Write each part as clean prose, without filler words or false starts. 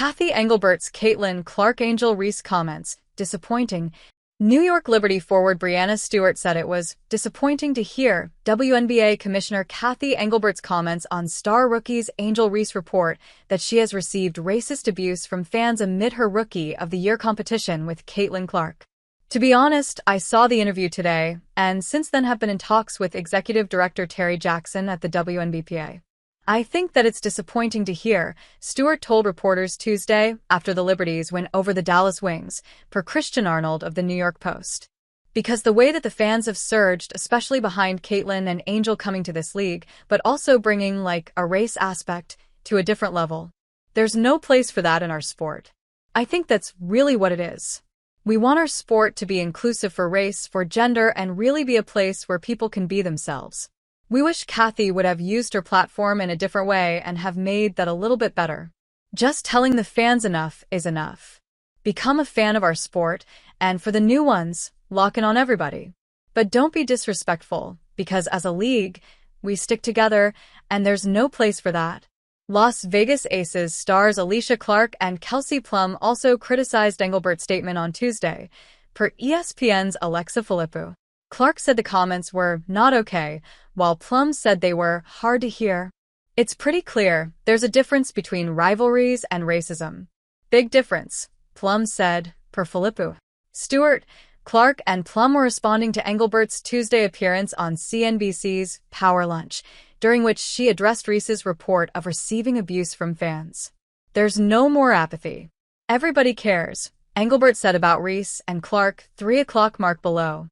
Cathy Engelbert's Caitlin Clark-Angel Reese comments, disappointing. New York Liberty forward Breanna Stewart said it was disappointing to hear WNBA Commissioner Cathy Engelbert's comments on star rookie's Angel Reese report that she has received racist abuse from fans amid her Rookie of the Year competition with Caitlin Clark. To be honest, I saw the interview today, and since then have been in talks with Executive Director Terry Jackson at the WNBPA. I think that it's disappointing to hear, Stewart told reporters Tuesday after the Liberties went over the Dallas Wings, per Christian Arnold of the New York Post. Because the way that the fans have surged, especially behind Caitlin and Angel coming to this league, but also bringing, a race aspect to a different level. There's no place for that in our sport. I think that's really what it is. We want our sport to be inclusive for race, for gender, and really be a place where people can be themselves. We wish Cathy would have used her platform in a different way and have made that a little bit better. Just telling the fans enough is enough. Become a fan of our sport, and for the new ones, lock in on everybody. But don't be disrespectful, because as a league, we stick together, and there's no place for that. Las Vegas Aces stars Alicia Clark and Kelsey Plum also criticized Engelbert's statement on Tuesday, per ESPN's Alexa Philippou. Clark said the comments were not okay, while Plum said they were hard to hear. It's pretty clear there's a difference between rivalries and racism. Big difference, Plum said, per Philippou. Stewart, Clark, and Plum were responding to Engelbert's Tuesday appearance on CNBC's Power Lunch, during which she addressed Reese's report of receiving abuse from fans. There's no more apathy. Everybody cares, Engelbert said about Reese and Clark, 3 o'clock mark below.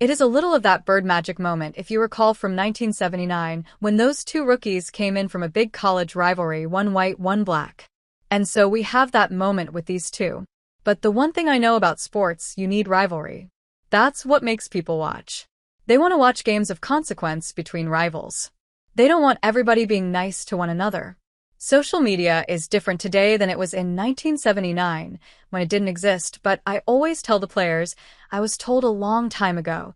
It is a little of that bird magic moment, if you recall, from 1979, when those two rookies came in from a big college rivalry, one white, one black. And so we have that moment with these two. But the one thing I know about sports, you need rivalry. That's what makes people watch. They want to watch games of consequence between rivals. They don't want everybody being nice to one another. Social media is different today than it was in 1979, when it didn't exist, but I always tell the players, I was told a long time ago,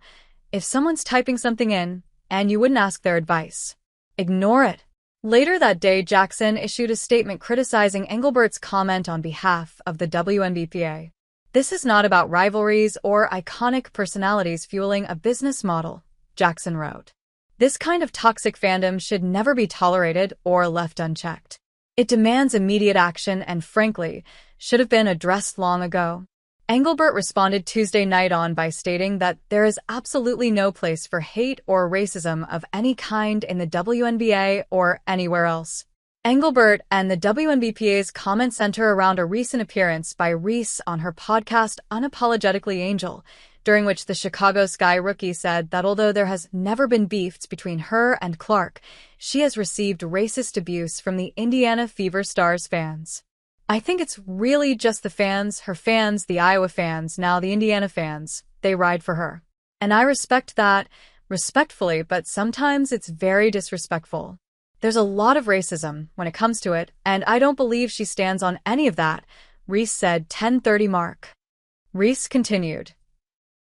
if someone's typing something in, and you wouldn't ask their advice, ignore it. Later that day, Jackson issued a statement criticizing Engelbert's comment on behalf of the WNBPA. This is not about rivalries or iconic personalities fueling a business model, Jackson wrote. This kind of toxic fandom should never be tolerated or left unchecked. It demands immediate action and, frankly, should have been addressed long ago. Engelbert responded Tuesday night by stating that there is absolutely no place for hate or racism of any kind in the WNBA or anywhere else. Engelbert and the WNBPA's comments center around a recent appearance by Reese on her podcast Unapologetically Angel, during which the Chicago Sky rookie said that although there has never been beefs between her and Clark, she has received racist abuse from the Indiana Fever Stars fans. I think it's really just the fans, her fans, the Iowa fans, now the Indiana fans. They ride for her. And I respect that, respectfully, but sometimes it's very disrespectful. There's a lot of racism when it comes to it, and I don't believe she stands on any of that, Reese said 10:30 mark. Reese continued.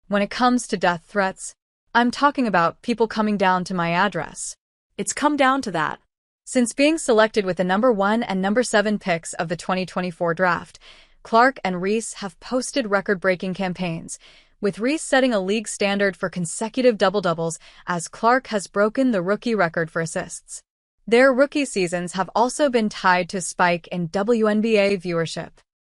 When it comes to death threats, I'm talking about people coming down to my address. It's come down to that. Since being selected with the number 1 and number 7 picks of the 2024 draft, Clark and Reese have posted record-breaking campaigns, with Reese setting a league standard for consecutive double-doubles as Clark has broken the rookie record for assists. Their rookie seasons have also been tied to a spike in WNBA viewership.